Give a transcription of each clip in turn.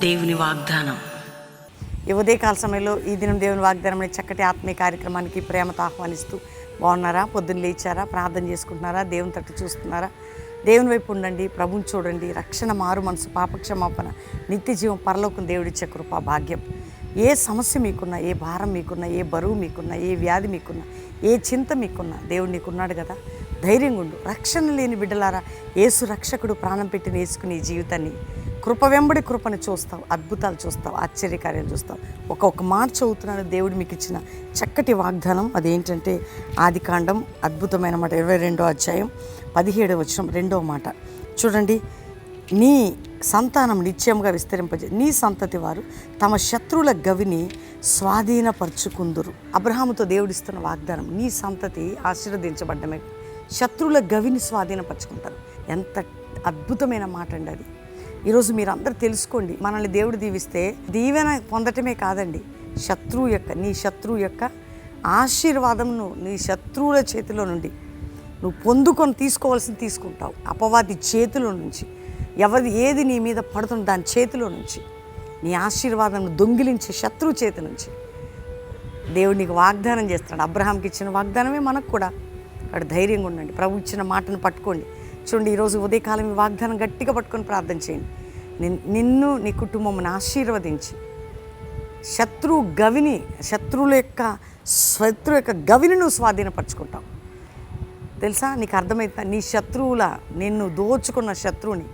దేవుని వాగ్దానం. ఈ ఉదయకాల సమయంలో ఈ దినం దేవుని వాగ్దానం అనే చక్కటి ఆత్మీయ కార్యక్రమానికి ప్రేమతో ఆహ్వానిస్తూ, బాగున్నారా? పొద్దున్న లేచారా? ప్రార్థన చేసుకుంటున్నారా? దేవుని తట్టు చూస్తున్నారా? దేవుని వైపు ఉండండి, ప్రభుని చూడండి. రక్షణ, మారు మనసు, పాపక్షమాపణ, నిత్య జీవం, పరలోకం దేవుడిచ్చే కృపా భాగ్యం. ఏ సమస్య మీకున్నా, ఏ భారం మీకున్నా, ఏ బరువు మీకున్నా, ఏ వ్యాధి మీకున్నా, ఏ చింత మీకున్నా, దేవుడు నీకున్నాడు కదా. ధైర్యంగా ఉండు. రక్షణ లేని బిడ్డలారా, యేసు రక్షకుడు ప్రాణం పెట్టిన యేసుకుని ఈ జీవితాన్ని కృప వెంబడి కృపను చూస్తావు, అద్భుతాలు చూస్తావు, ఆశ్చర్యకార్యాలు చూస్తావు. ఒక్కొక్క మాట చదువుతున్నాను, దేవుడు మీకు ఇచ్చిన చక్కటి వాగ్దానం. అదేంటంటే ఆదికాండం అద్భుతమైన మాట, 22వ అధ్యాయం 17వ వచనం 2వ మాట చూడండి. నీ సంతానం నిశ్చయంగా విస్తరింపజే, నీ సంతతి వారు తమ శత్రువుల గవిని స్వాధీనపరుచుకుందురు. అబ్రహాముతో దేవుడిస్తున్న వాగ్దానం, నీ సంతతి ఆశీర్వదించబడ్డమే, శత్రువుల గవిని స్వాధీనపరుచుకుంటారు. ఎంత అద్భుతమైన మాట అండి అది. ఈరోజు మీరు అందరూ తెలుసుకోండి, మనల్ని దేవుడు దీవిస్తే దీవెన పొందటమే కాదండి, నీ శత్రువు యొక్క ఆశీర్వాదంను నీ శత్రువుల చేతిలో నుండి నువ్వు పొందుకొని తీసుకోవాల్సింది తీసుకుంటావు. అపవాది చేతిలో నుంచి ఏది నీ మీద పడుతుందో దాని చేతిలో నుంచి, నీ ఆశీర్వాదం దొంగిలించే శత్రువు చేతి నుంచి దేవుడు నీకు వాగ్దానం చేస్తున్నాడు. అబ్రహాంకి ఇచ్చిన వాగ్దానమే మనకు కూడా. అక్కడ ధైర్యంగా ఉండండి, ప్రభు ఇచ్చిన మాటను పట్టుకోండి. చూడండి, ఈరోజు ఉదయకాలం ఈ వాగ్దానం గట్టిగా పట్టుకొని ప్రార్థన చేయండి. నిన్ను నీ కుటుంబమును ఆశీర్వదించి శత్రువుల యొక్క గవిని నువ్వు స్వాధీనపరచుకుంటావు. తెలుసా, నీకు అర్థమైతే నీ శత్రువుల నిన్ను దోచుకున్న శత్రువుని,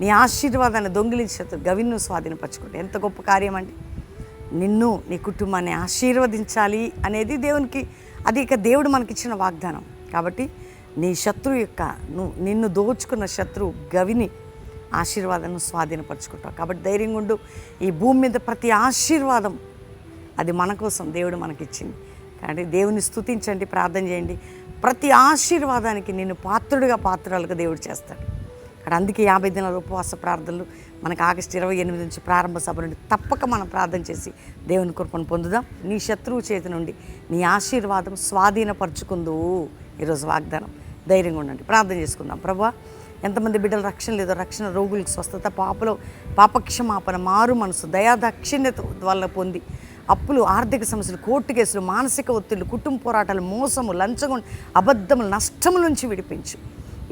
నీ ఆశీర్వాదాన్ని దొంగిలించే గవిని నువ్వు స్వాధీనపరచుకుంటావు. ఎంత గొప్ప కార్యం అండి. నిన్ను నీ కుటుంబాన్ని ఆశీర్వదించాలి అనేది దేవునికి, అది ఇక దేవుడు మనకిచ్చిన వాగ్దానం. కాబట్టి నీ శత్రువు నిన్ను దోచుకున్న శత్రువు గవిని ఆశీర్వాదాన్ని స్వాధీనపరచుకుంటావు. కాబట్టి ధైర్యంగా ఉండు. ఈ భూమి మీద ప్రతి ఆశీర్వాదం అది మన కోసం దేవుడు మనకిచ్చింది. కాబట్టి దేవుని స్తుతించండి, ప్రార్థన చేయండి. ప్రతి ఆశీర్వాదానికి నిన్ను పాత్రులుగా దేవుడు చేస్తాడు. అక్కడ అందుకే 50 దినాల ఉపవాస ప్రార్థనలు మనకు ఆగస్టు 28 నుంచి ప్రారంభ సభ నుండి తప్పక మనం ప్రార్థన చేసి దేవుని కృపను పొందుదాం. నీ శత్రువు చేతి నుండి నీ ఆశీర్వాదం స్వాధీనపరచుకుందు. ఈరోజు వాగ్దానం. ధైర్యంగా ఉండండి, ప్రార్థన చేసుకుందాం. ప్రభువా, ఎంతమంది బిడ్డలు రక్షణ లేదో, రక్షణ, రోగులకు స్వస్థత, పాపక్షమాపణ, మారు మనసు, దయాదాక్షిణ్యత వల్ల పొంది అప్పులు, ఆర్థిక సమస్యలు, కోర్టు కేసులు, మానసిక ఒత్తిళ్లు, కుటుంబ పోరాటాలు, మోసము, లంచగొండ, అబద్ధములు, నష్టముల నుంచి విడిపించు.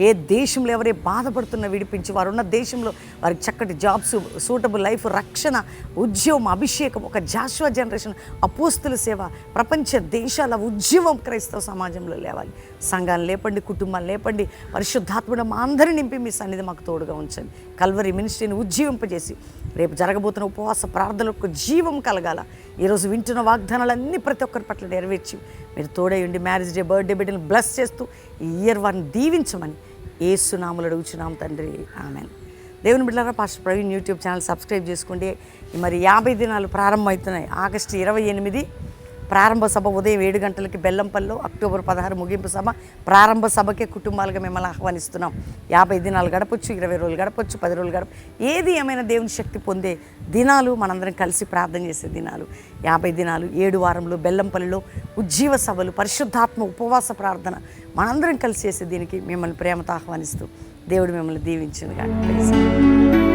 ఏ దేశంలో ఎవరే బాధపడుతున్నా విడిపించి, వారు ఉన్న దేశంలో వారికి చక్కటి జాబ్స్, సూటబుల్ లైఫ్, రక్షణ, ఉద్యోగం, అభిషేకం, ఒక జాషువా జనరేషన్, అపోస్తుల సేవ, ప్రపంచ దేశాల ఉద్యమం క్రైస్తవ సమాజంలో లేవాలి. సంఘాలు లేపండి, కుటుంబాలు లేపండి, పరిశుద్ధాత్ముడు మా అందరినీ నింపి మీ సన్నిధి మాకు తోడుగా ఉంచండి. కల్వరి మినిస్ట్రీని ఉజ్జీవింపజేసి రేపు జరగబోతున్న ఉపవాస ప్రార్థనలకు జీవం కలగాల. ఈరోజు వింటున్న వాగ్దానాలన్నీ ప్రతి ఒక్కరి పట్ల నెరవేర్చి మీరు తోడై ఉండి మ్యారేజ్ డే, బర్త్డే బిడ్డను బ్లెస్ చేస్తూ ఈ ఇయర్ వారిని దీవించమని యేసు నామములో అడుగుచున్నాం తండ్రి, ఆమెన్. దేవుని బిడ్డలారా, pastor Praveen YouTube channel subscribe చేసుకోండి. మరి 50 దినాలు ప్రారంభమవుతున్నాయి. ఆగస్టు 28 ప్రారంభ సభ ఉదయం 7 గంటలకి బెల్లంపల్లిలో, అక్టోబర్ 16 ముగింపు సభ. ప్రారంభ సభకే కుటుంబాలుగా మిమ్మల్ని ఆహ్వానిస్తున్నాం. 50 దినాలు గడపచ్చు, 20 రోజులు గడపచ్చు, 10 రోజులు ఏది ఏమైనా దేవుని శక్తి పొందే దినాలు, మనందరం కలిసి ప్రార్థన చేసే దినాలు. 50 దినాలు 7 వారంలో బెల్లంపల్లిలో ఉజ్జీవ సభలు, పరిశుద్ధాత్మ ఉపవాస ప్రార్థన మనందరం కలిసి చేసే దీనికి మిమ్మల్ని ప్రేమతో ఆహ్వానిస్తూ దేవుడు మిమ్మల్ని దీవించును గాక.